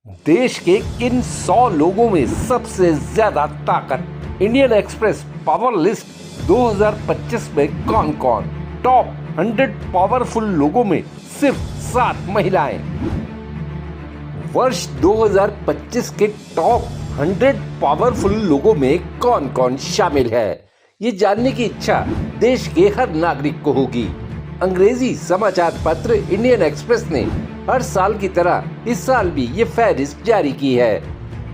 देश के किन 100 लोगों में सबसे ज्यादा ताकत। इंडियन एक्सप्रेस पावर लिस्ट 2025 में कौन कौन। टॉप 100 पावरफुल लोगों में सिर्फ 7 महिलाएं। वर्ष 2025 के टॉप 100 पावरफुल लोगों में कौन कौन शामिल है, ये जानने की इच्छा देश के हर नागरिक को होगी। अंग्रेजी समाचार पत्र इंडियन एक्सप्रेस ने हर साल की तरह इस साल भी ये फहरिस्त जारी की है।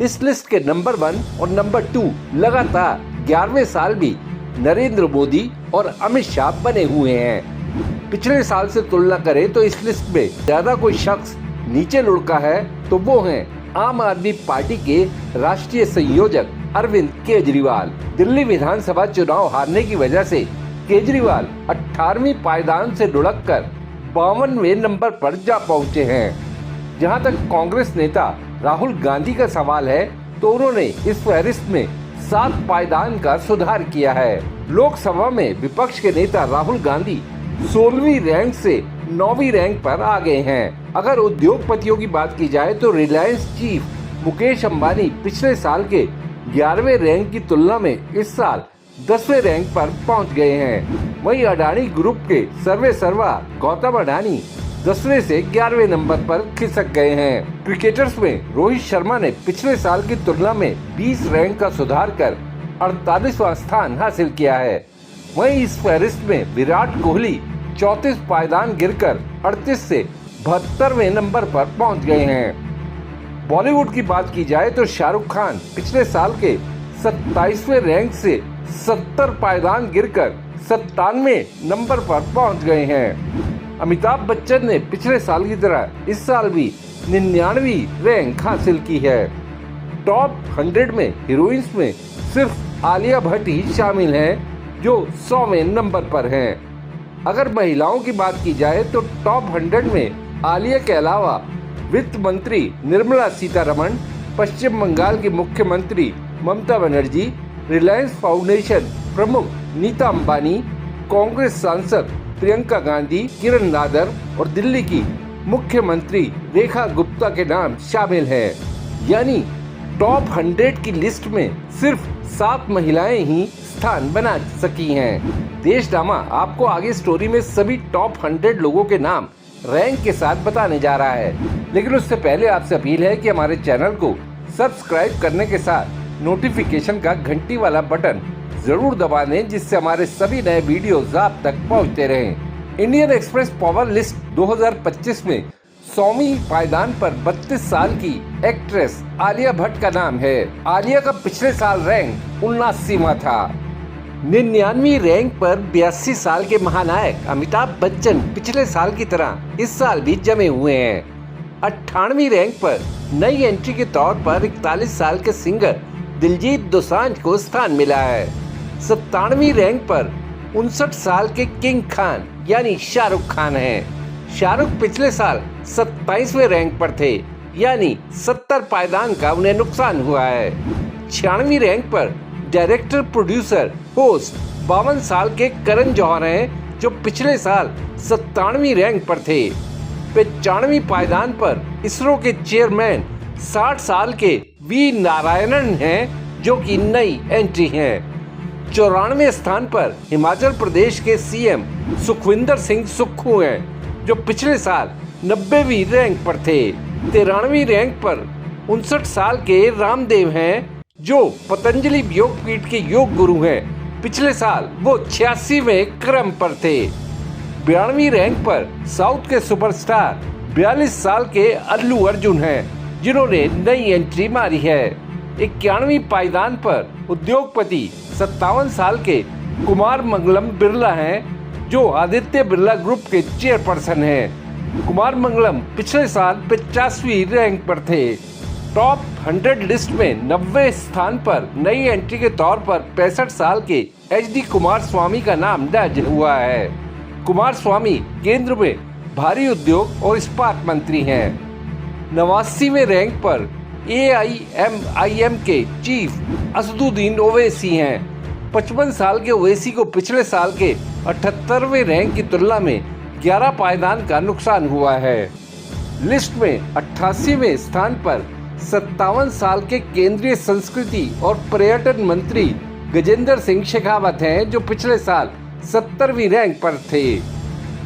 इस लिस्ट के नंबर 1 और नंबर 2 लगातार 11वें साल भी नरेंद्र मोदी और अमित शाह बने हुए हैं। पिछले साल से तुलना करें तो इस लिस्ट में ज्यादा कोई शख्स नीचे लुढ़का है तो वो हैं आम आदमी पार्टी के राष्ट्रीय संयोजक अरविंद केजरीवाल। दिल्ली विधानसभा चुनाव हारने की वजह से केजरीवाल 18वीं पायदान से लुढ़ककर 52वें नंबर पर जा पहुंचे हैं। जहां तक कांग्रेस नेता राहुल गांधी का सवाल है तो उन्होंने इस फहरिस्त में 7 पायदान का सुधार किया है। लोकसभा में विपक्ष के नेता राहुल गांधी 16वीं रैंक से 9वीं रैंक पर आ गए हैं। अगर उद्योगपतियों की बात की जाए तो रिलायंस चीफ मुकेश अंबानी पिछले साल के 11वें रैंक की तुलना में इस साल 10वें रैंक पर पहुंच गए हैं। वहीं अडानी ग्रुप के सर्वेसर्वा गौतम अडानी 10वें से 11वें नंबर पर खिसक गए हैं। क्रिकेटर्स में रोहित शर्मा ने पिछले साल की तुलना में 20 रैंक का सुधार कर 48वां स्थान हासिल किया है। वहीं इस फहरिस्त में विराट कोहली 34 पायदान गिरकर 38 से 72वें नंबर पर पहुंच गए हैं। बॉलीवुड की बात की जाए तो शाहरुख खान पिछले साल के 27वें रैंक से 70 पायदान गिरकर 97वें नंबर पर पहुंच गए हैं। अमिताभ बच्चन ने पिछले साल की तरह इस साल भी 99वीं रैंक हासिल की है। टॉप 100 में हीरोइंस में सिर्फ आलिया भट्ट ही शामिल हैं जो 100वें नंबर पर हैं। अगर महिलाओं की बात की जाए तो टॉप 100 में आलिया के अलावा वित्त मंत्री निर्मला सीतारमण, पश्चिम बंगाल की मुख्यमंत्री ममता बनर्जी, रिलायंस फाउंडेशन प्रमुख नीता अंबानी, कांग्रेस सांसद प्रियंका गांधी, किरण नादर और दिल्ली की मुख्यमंत्री रेखा गुप्ता के नाम शामिल हैं। यानी टॉप 100 की लिस्ट में सिर्फ 7 महिलाएं ही स्थान बना सकी हैं। देशनामा आपको आगे स्टोरी में सभी टॉप 100 लोगों के नाम रैंक के साथ बताने जा रहा है, लेकिन उससे पहले आपसे अपील है कि हमारे चैनल को सब्सक्राइब करने के साथ नोटिफिकेशन का घंटी वाला बटन जरूर दबा दें, जिससे हमारे सभी नए वीडियोस आप तक पहुंचते रहें। इंडियन एक्सप्रेस पावर लिस्ट 2025 में 100वीं पायदान पर 32 साल की एक्ट्रेस आलिया भट्ट का नाम है। आलिया का पिछले साल रैंक 79वां था। 99वीं रैंक पर 82 साल के महानायक अमिताभ बच्चन पिछले साल की तरह इस साल भी जमे हुए हैं। 98वीं रैंक पर नई एंट्री के तौर पर 41 साल के सिंगर दिलजीत दोसांझ को स्थान मिला है। 97वीं रैंक पर 59 साल के किंग खान यानी शाहरुख खान हैं। शाहरुख पिछले साल 27वें रैंक पर थे, यानी 70 पायदान का उन्हें नुकसान हुआ है। 96वीं रैंक पर डायरेक्टर, प्रोड्यूसर, होस्ट 52 साल के करण जौहर हैं, जो पिछले साल 97वीं रैंक पर थे। 95वीं पायदान पर इसरो के चेयरमैन 60 साल के वी नारायणन हैं, जो कि नई एंट्री हैं। 94वें स्थान पर हिमाचल प्रदेश के सीएम सुखविंदर सिंह सुक्खू हैं, जो पिछले साल 90वीं रैंक पर थे। 93वीं रैंक पर 59 साल के रामदेव हैं, जो पतंजलि योगपीठ के योग गुरु हैं। पिछले साल वो 86वें क्रम पर थे। 92वीं रैंक पर साउथ के सुपरस्टार 42 साल के अल्लू अर्जुन हैं, जिन्होंने नई एंट्री मारी है। 91वीं पायदान पर उद्योगपति 57 साल के कुमार मंगलम बिरला हैं, जो आदित्य बिरला ग्रुप के चेयरपर्सन हैं। कुमार मंगलम पिछले साल 50वीं रैंक पर थे। टॉप 100 लिस्ट में 90वें स्थान पर नई एंट्री के तौर पर 65 साल के एचडी कुमार स्वामी का नाम दर्ज हुआ है। कुमार स्वामी केंद्र में भारी उद्योग और इस्पात मंत्री हैं। 89वें रैंक पर AIMIM के चीफ असदुद्दीन ओवैसी हैं। 55 साल के ओवैसी को पिछले साल के 78वें रैंक की तुलना में 11 पायदान का नुकसान हुआ है। लिस्ट में 88वें स्थान पर 57 साल के केंद्रीय संस्कृति और पर्यटन मंत्री गजेंद्र सिंह शेखावत हैं, जो पिछले साल 70वीं रैंक पर थे।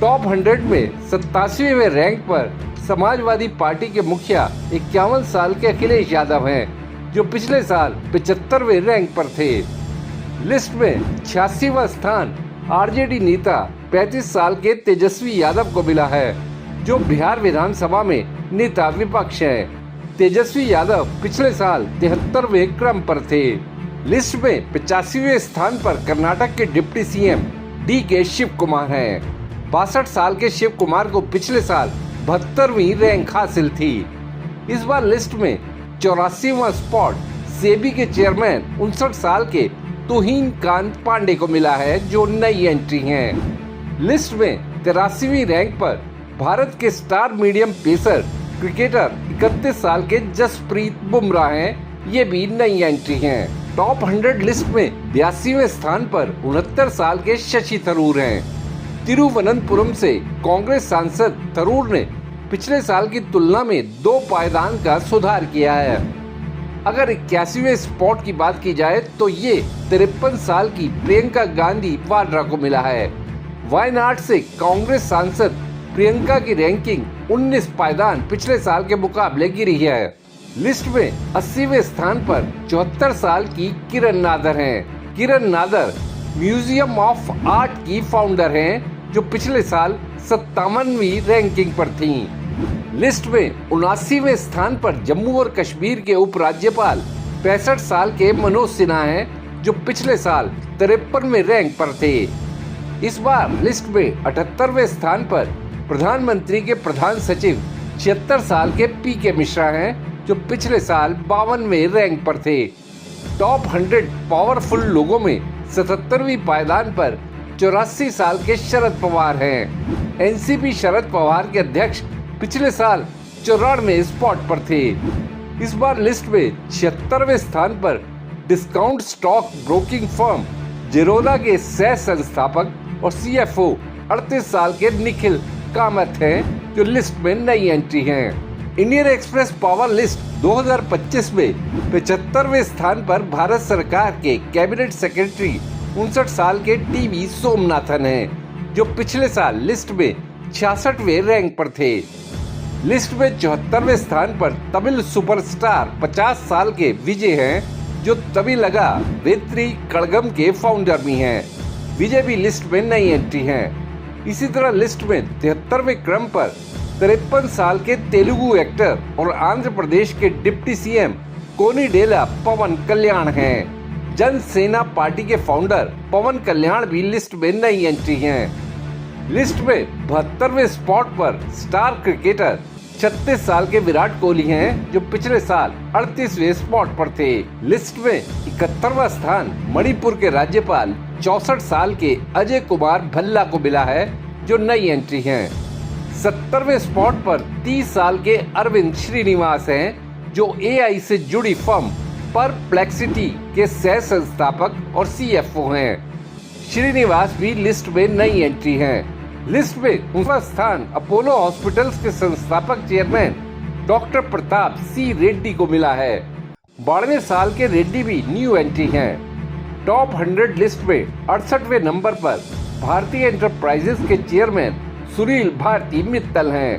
टॉप 100 में 87वें रैंक पर समाजवादी पार्टी के मुखिया 51 साल के अखिलेश यादव हैं, जो पिछले साल 75वें रैंक पर थे। लिस्ट में 86वां स्थान आरजेडी नेता 35 साल के तेजस्वी यादव को मिला है, जो बिहार विधानसभा में नेता विपक्ष हैं। तेजस्वी यादव पिछले साल 73वें क्रम पर थे। लिस्ट में 85वें स्थान पर कर्नाटक के deputy CM DK Shivakumar हैं। 62 साल के शिव कुमार को पिछले साल 72वीं रैंक हासिल थी। इस बार लिस्ट में 84वां स्पॉट सेबी के चेयरमैन 59 साल के तुहिन कांत पांडे को मिला है, जो नई एंट्री हैं। लिस्ट में 83वीं रैंक पर भारत के स्टार मीडियम पेसर क्रिकेटर 31 साल के जसप्रीत बुमराह हैं, ये भी नई एंट्री हैं। टॉप 100 लिस्ट में 82वें स्थान पर 69 साल के शशि थरूर हैं। तिरुवनंतपुरम से कांग्रेस सांसद थरूर ने पिछले साल की तुलना में 2 पायदान का सुधार किया है। अगर 81वें स्पॉट की बात की जाए तो ये 53 साल की प्रियंका गांधी वाड्रा को मिला है। वायनाड से कांग्रेस सांसद प्रियंका की रैंकिंग 19 पायदान पिछले साल के मुकाबले गिरी है। लिस्ट में 80वें स्थान पर 74 साल की किरण नादर हैं। किरण नादर म्यूजियम ऑफ आर्ट की फाउंडर हैं, जो पिछले साल 57वीं रैंकिंग पर थीं। लिस्ट में 79वें स्थान पर जम्मू और कश्मीर के उपराज्यपाल 65 साल के मनोज सिन्हा हैं, जो पिछले साल 53वें रैंक पर थे। इस बार लिस्ट में 78वें स्थान पर प्रधानमंत्री के प्रधान सचिव 76 साल के PK मिश्रा हैं, जो पिछले साल 52वें रैंक पर थे। टॉप 100 पावरफुल लोगों में 77वीं पायदान पर 84 साल के शरद पवार हैं। एनसीपी शरद पवार के अध्यक्ष पिछले साल 94वें स्पॉट पर थे। इस बार लिस्ट में 76वें स्थान पर discount stock broking firm Zerodha के सह संस्थापक और CFO 38 साल के निखिल कामत हैं, जो लिस्ट में नई एंट्री हैं। इंडियन एक्सप्रेस पावर लिस्ट 2025 में 75वें स्थान पर भारत सरकार के कैबिनेट सेक्रेटरी 59 साल के TV सोमनाथन हैं, जो पिछले साल लिस्ट में 66वें रैंक पर थे। लिस्ट में 74वें स्थान पर तमिल सुपरस्टार 50 साल के विजय हैं, जो तमिलगा वेत्री कड़गम के फाउंडर भी हैं। विजय भी लिस्ट में नई एंट्री हैं। इसी तरह लिस्ट में 73वें क्रम पर 53 साल के तेलुगु एक्टर और आंध्र प्रदेश के डिप्टी सीएम कोनिडेला पवन कल्याण हैं। जन सेना पार्टी के फाउंडर पवन कल्याण भी लिस्ट में नई एंट्री हैं। लिस्ट में 72वें स्पॉट पर स्टार क्रिकेटर 36 साल के विराट कोहली हैं, जो पिछले साल 38वें स्पॉट पर थे। लिस्ट में 71वां स्थान मणिपुर के राज्यपाल 64 साल के अजय कुमार भल्ला को मिला है, जो नई एंट्री हैं। 70वें स्पॉट पर 30 साल के अरविंद श्रीनिवास हैं, जो AI से जुड़ी फर्म परप्लेक्सिटी के सह संस्थापक और CFO हैं। श्रीनिवास भी लिस्ट में नई एंट्री हैं। लिस्ट में 9वां स्थान अपोलो हॉस्पिटल्स के संस्थापक chairman doctor Pratap C Reddy को मिला है। 92 साल के रेड्डी भी न्यू एंट्री हैं। टॉप 100 लिस्ट में 68वें नंबर पर भारतीय एंटरप्राइजेस के चेयरमैन सुनील भारती मित्तल हैं।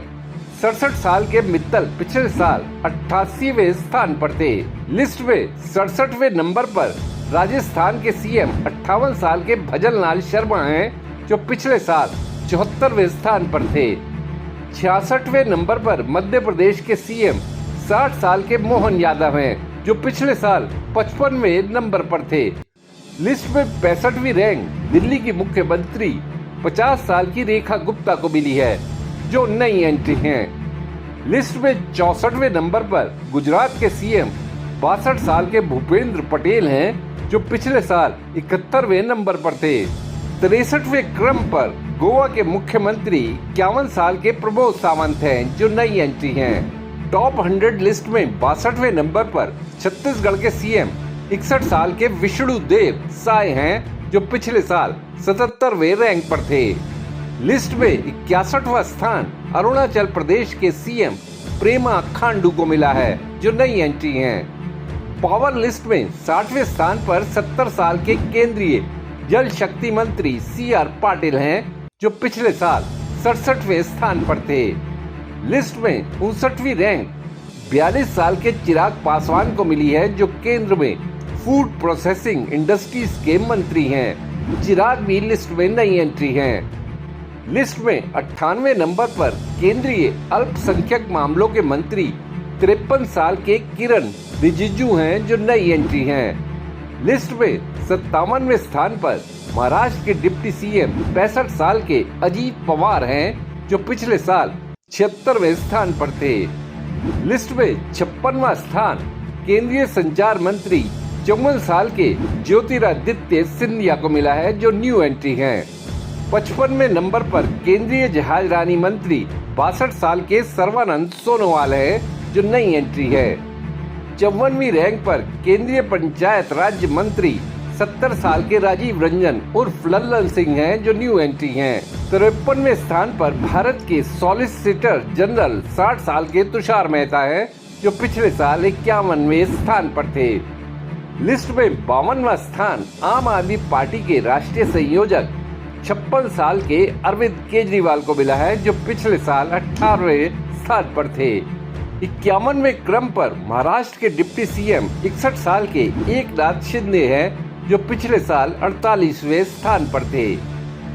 67 साल के मित्तल पिछले साल 88वें स्थान पर थे। लिस्ट में 67वें नंबर पर राजस्थान के CM 58 साल के भजनलाल शर्मा हैं, जो पिछले साल 74वें स्थान पर थे। 66वें नंबर पर मध्य प्रदेश के CM 60 साल के मोहन यादव हैं, जो पिछले साल 55वें नंबर पर थे। लिस्ट में 65वीं रैंक दिल्ली की मुख्यमंत्री 50 साल की रेखा गुप्ता को मिली है, जो नई एंट्री हैं। लिस्ट में 64वें नंबर पर गुजरात के CM 62 साल के भूपेंद्र पटेल हैं, जो पिछले साल 71वें नंबर पर थे। 63वें क्रम पर गोवा के मुख्यमंत्री 51 साल के प्रमोद सावंत हैं, जो नई एंट्री हैं। टॉप 100 लिस्ट में 62वें नंबर पर छत्तीसगढ़ के CM 61 साल के विष्णुदेव साय हैं, जो पिछले साल 77वें रैंक पर थे। लिस्ट में 61वां स्थान अरुणाचल प्रदेश के CM प्रेमा खांडू को मिला है, जो नई एंट्री हैं। पावर लिस्ट में 60वें स्थान पर 70 साल के केंद्रीय जल शक्ति मंत्री CR पाटिल हैं, जो पिछले साल 67वें स्थान पर थे। लिस्ट में 59वीं रैंक 42 साल के चिराग पासवान को मिली है, जो केंद्र में फूड प्रोसेसिंग इंडस्ट्रीज के मंत्री हैं। चिराग भी लिस्ट में नई एंट्री हैं। लिस्ट में 98वें नंबर पर केंद्रीय अल्पसंख्यक मामलों के मंत्री 53 साल के किरण रिजिजू हैं, जो नई एंट्री हैं। लिस्ट में 57वें स्थान पर महाराष्ट्र के डिप्टी CM 65 साल के अजीत पवार हैं, जो पिछले साल 76वें स्थान पर थे। लिस्ट में 56वां स्थान केंद्रीय संचार मंत्री 54 साल के ज्योतिरादित्य सिंधिया को मिला है, जो न्यू एंट्री हैं। 55वें नंबर पर केंद्रीय जहाजरानी मंत्री 62 साल के सर्वानंद सोनोवाल है, जो नई एंट्री है। 54वीं रैंक पर केंद्रीय पंचायत राज्य मंत्री 70 साल के राजीव रंजन उर्फ लल्लन सिंह हैं, जो न्यू एंट्री हैं। 53वें स्थान पर भारत के सॉलिसिटर जनरल 60 साल के तुषार मेहता हैं, जो पिछले साल 51वें स्थान पर थे। लिस्ट में 52वां स्थान आम आदमी पार्टी के राष्ट्रीय संयोजक 56 साल के अरविंद केजरीवाल को मिला है, जो पिछले साल 18वें स्थान पर थे। 51वें क्रम पर महाराष्ट्र के डिप्टी CM 61 साल के एकनाथ शिंदे हैं, जो पिछले साल 48वें स्थान पर थे।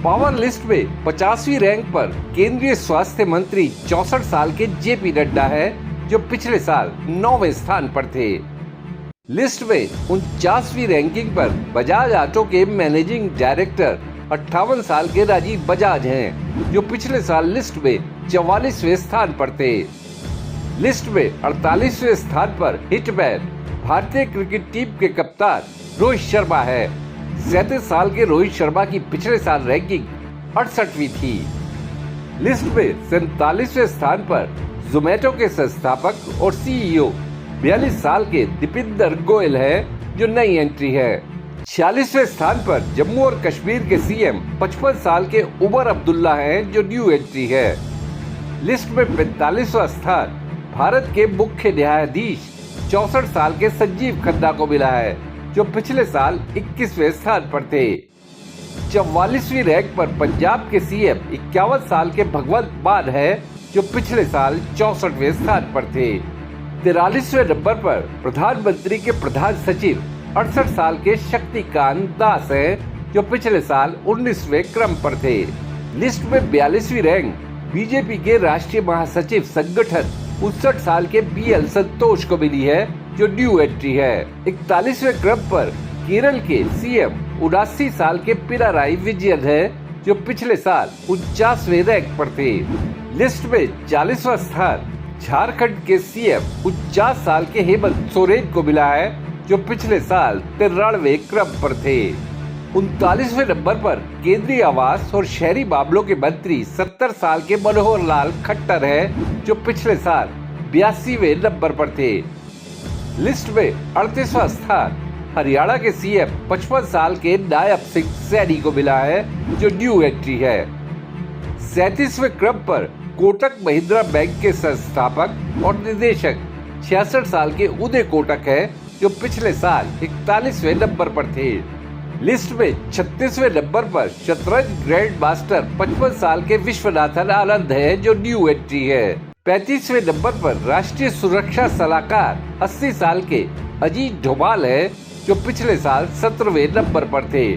पावर लिस्ट में 50वीं रैंक पर केंद्रीय स्वास्थ्य मंत्री 64 साल के JP नड्डा है, जो पिछले साल 9वें स्थान पर थे। लिस्ट में 49वीं रैंकिंग पर बजाज ऑटो के मैनेजिंग डायरेक्टर 58 साल के राजीव बजाज हैं, जो पिछले साल लिस्ट में 44वें स्थान पर थे। लिस्ट में 48वें स्थान पर हिटमैन भारतीय क्रिकेट टीम के कप्तान रोहित शर्मा है। 37 साल के रोहित शर्मा की पिछले साल रैंकिंग 68वीं थी। लिस्ट में 47वें स्थान पर जोमेटो के संस्थापक और CEO 42 साल के दीपिंदर गोयल है, जो नई एंट्री है। 46वें स्थान पर जम्मू और कश्मीर के CM 55 साल के उमर अब्दुल्ला हैं, जो न्यू एंट्री है। लिस्ट में 45वां स्थान भारत के मुख्य न्यायाधीश 64 साल के संजीव खन्ना को मिला है, जो पिछले साल 21वें स्थान पर थे। 44वीं रैंक पर पंजाब के CM 51 साल के भगवंत मान है, जो पिछले साल 64वें स्थान पर थे। 43वें नंबर पर प्रधानमंत्री के प्रधान सचिव 68 साल के शक्तिकांत दास हैं, जो पिछले साल 19वें क्रम पर थे। लिस्ट में 42वीं रैंक बीजेपी के राष्ट्रीय महासचिव संगठन 59 साल के BL संतोष को मिली है, जो न्यू एंट्री है। 41वें क्रम पर केरल के CM 79 साल के पिनाराई विजयन है, जो पिछले साल 49वें रैंक पर थे। लिस्ट में 40वां स्थान झारखंड के CM 49 साल के हेमंत सोरेन को मिला है, जो पिछले साल 93वें क्रम पर थे। 39वें नंबर पर केंद्रीय आवास और शहरी मामलों के मंत्री 70 साल के मनोहर लाल खट्टर है, जो पिछले साल 82वें नंबर पर थे। लिस्ट में 38वां स्थान हरियाणा के CM 55 साल के नायब सिंह सैनी को मिला है, जो न्यू एंट्री है। 37वें क्रम पर कोटक महिंद्रा बैंक के संस्थापक और निदेशक 66 साल के उदय कोटक है, जो पिछले साल 41वें नंबर पर थे। लिस्ट में 36वें नंबर पर शतरंज ग्रैंड मास्टर 55 साल के विश्वनाथन आनंद है, जो न्यू एंट्री है। 35वें नंबर पर राष्ट्रीय सुरक्षा सलाहकार 80 साल के अजीत डोभाल है, जो पिछले साल 17वें नंबर पर थे।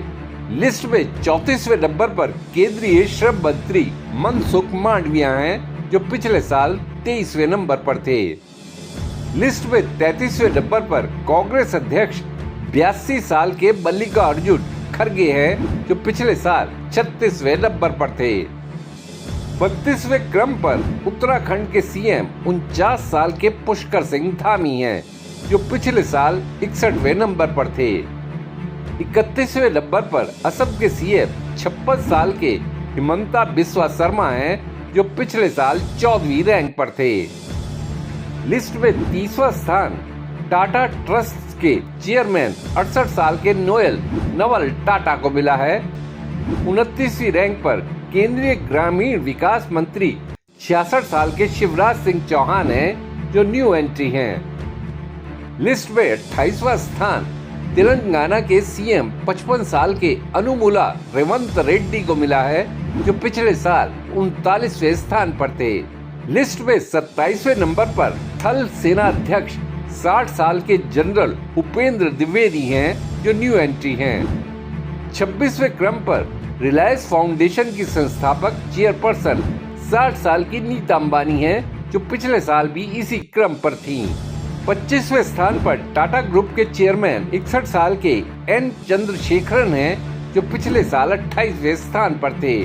लिस्ट में 34वें नंबर पर केंद्रीय श्रम मंत्री मनसुख मांडविया हैं, जो पिछले साल 23वें नंबर पर थे। लिस्ट में 33वें नंबर पर कांग्रेस अध्यक्ष 82 साल के मल्लिकार्जुन खड़गे हैं, जो पिछले साल 36वें नंबर पर थे। 32वें क्रम पर उत्तराखंड के CM 49 साल के पुष्कर सिंह धामी हैं, जो पिछले साल 61वें नंबर पर थे। 31वें नंबर पर असम के CM 56 साल के हिमंता बिस्वा शर्मा हैं, जो पिछले साल 14वीं रैंक पर थे। लिस्ट में 30वां स्थान टाटा ट्रस्ट के चेयरमैन 68 साल के नोएल नवल टाटा को मिला है। 29वीं रैंक पर केंद्रीय ग्रामीण विकास मंत्री 66 साल के शिवराज सिंह चौहान हैं जो न्यू एंट्री हैं। लिस्ट में 28वां स्थान तेलंगाना के सीएम 55 साल के अनुमुला रेवंत रेड्डी को मिला है जो पिछले साल 39वें स्थान पर थे। लिस्ट में 27वें नंबर पर थल सेना अध्यक्ष 60 साल के जनरल उपेंद्र द्विवेदी हैं जो न्यू एंट्री हैं। 26वें क्रम पर रिलायंस फाउंडेशन की संस्थापक चेयरपर्सन 60 साल की नीता अंबानी हैं जो पिछले साल भी इसी क्रम पर थीं। 25वें स्थान पर टाटा ग्रुप के चेयरमैन 61 साल के एन चंद्रशेखरन हैं जो पिछले साल 28वें स्थान पर थे।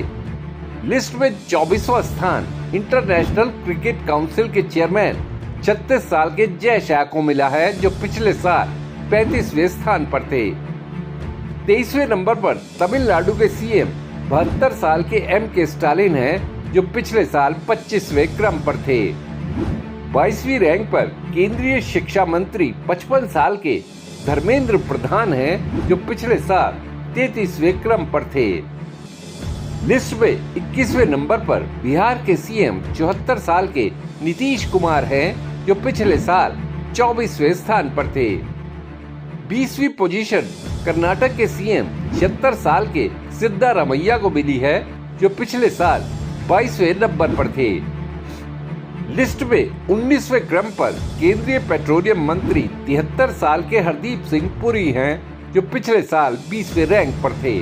लिस्ट में 24वां स्थान इंटरनेशनल क्रिकेट काउंसिल के चेयरमैन 36 साल के जय शाह को मिला है जो पिछले साल 35वें स्थान पर थे। 23वें नंबर पर तमिलनाडु के सीएम 72 साल के एम के स्टालिन हैं जो पिछले साल 25वें क्रम पर थे। 22वीं रैंक पर केंद्रीय शिक्षा मंत्री 55 साल के धर्मेंद्र प्रधान हैं जो पिछले साल 33वें क्रम पर थे। लिस्ट में 21वें नंबर पर बिहार के सीएम 74 साल के नीतीश कुमार हैं जो पिछले साल 24वें स्थान पर थे। 20वीं पोजीशन कर्नाटक के सीएम 76 साल के सिद्धारमैया को मिली है जो पिछले साल 22वें नंबर पर थे। लिस्ट में 19वें क्रम पर केंद्रीय पेट्रोलियम मंत्री 73 साल के हरदीप सिंह पुरी हैं जो पिछले साल 20वें रैंक पर थे।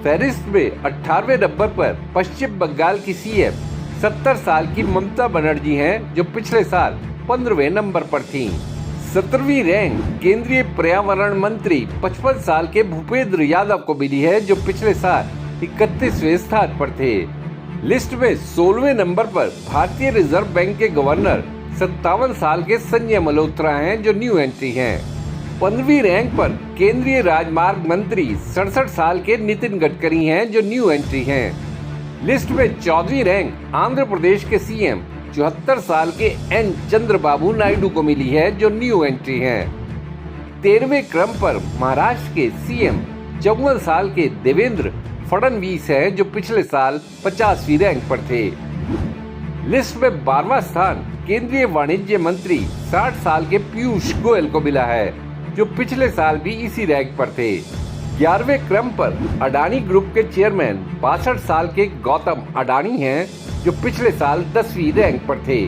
फहरिस्त में 18वें नंबर पर पश्चिम बंगाल की सीएम 70 साल की ममता बनर्जी हैं जो पिछले साल 15वें नंबर पर थीं। 17वीं रैंक केंद्रीय पर्यावरण मंत्री 55 साल के भूपेंद्र यादव को मिली है जो पिछले साल 31वें स्थान पर थे। लिस्ट में 16वें नंबर पर भारतीय रिजर्व बैंक के गवर्नर 57 साल के संजय मल्होत्रा हैं जो न्यू एंट्री हैं। 15वीं रैंक पर केंद्रीय राजमार्ग मंत्री 67 साल के नितिन गडकरी हैं जो न्यू एंट्री हैं। लिस्ट में 14वीं रैंक आंध्र प्रदेश के सीएम 74 साल के एन चंद्रबाबू नायडू को मिली है जो न्यू एंट्री हैं। 13वें क्रम पर महाराष्ट्र के सीएम 54 साल के देवेंद्र फडणवीस हैं जो पिछले साल 50वीं रैंक पर थे। लिस्ट में 12वां स्थान केंद्रीय वाणिज्य मंत्री 60 साल के पीयूष गोयल को मिला है जो पिछले साल भी इसी रैंक पर थे। 11वें क्रम पर अडानी ग्रुप के चेयरमैन 62 साल के गौतम अडानी हैं जो पिछले साल 10वीं रैंक पर थे।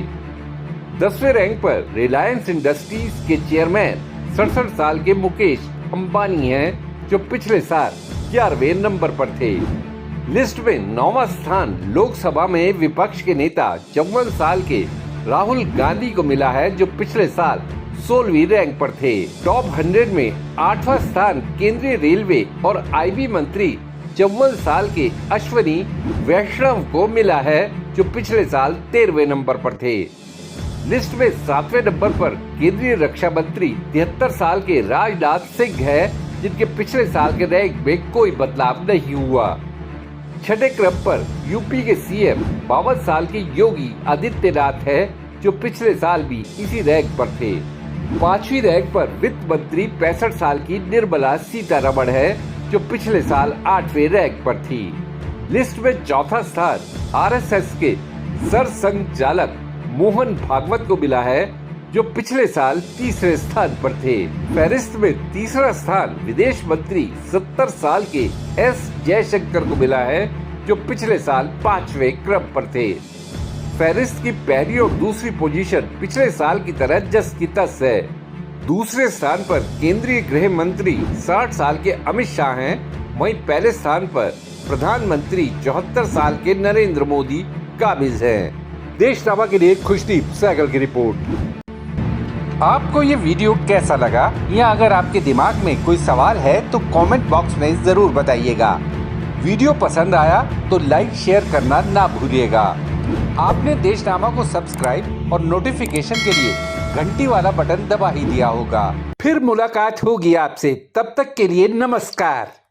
10वें रैंक पर रिलायंस इंडस्ट्रीज के चेयरमैन 67 साल के मुकेश अंबानी हैं जो पिछले साल 11वें नंबर पर थे। लिस्ट में 9वां स्थान लोकसभा में विपक्ष के नेता 54 साल के राहुल गांधी को मिला है जो पिछले साल 16वीं रैंक पर थे। टॉप 100 में 8वां स्थान केंद्रीय रेलवे और आईबी मंत्री 54 साल के अश्वनी वैष्णव को मिला है जो पिछले साल 13वें नंबर पर थे। लिस्ट में 7वें नंबर पर केंद्रीय रक्षा मंत्री 73 साल के राजनाथ सिंह है जिनके पिछले साल के रैंक में कोई बदलाव नहीं हुआ। 6ठे क्रम पर यूपी के सीएम 52 साल के योगी आदित्यनाथ है जो पिछले साल भी इसी रैंक पर थे। 5वीं रैंक पर वित्त मंत्री 65 साल की निर्मला सीतारमण है जो पिछले साल 8वें रैंक पर थी। लिस्ट में 4था स्थान आरएसएस के सरसंघचालक मोहन भागवत को मिला है जो पिछले साल 3रे स्थान पर थे। फहरिस्त में 3रा स्थान विदेश मंत्री 70 साल के एस जयशंकर को मिला है जो पिछले साल 5वें क्रम पर थे। फहरिस्त की पहली और दूसरी पोजीशन पिछले साल की तरह जस की तस है। दूसरे स्थान पर केंद्रीय गृह मंत्री 60 साल के अमित शाह हैं, वहीं पहले स्थान पर प्रधानमंत्री 74 साल के नरेंद्र मोदी काबिज हैं। देशनामा के लिए खुशदीप सहगल की रिपोर्ट। आपको ये वीडियो कैसा लगा या अगर आपके दिमाग में कोई सवाल है तो कमेंट बॉक्स में जरूर बताइएगा। वीडियो पसंद आया तो लाइक शेयर करना ना भूलिएगा। आपने देशनामा को सब्सक्राइब और नोटिफिकेशन के लिए घंटी वाला बटन दबा ही दिया होगा। फिर मुलाकात होगी आपसे, तब तक के लिए नमस्कार।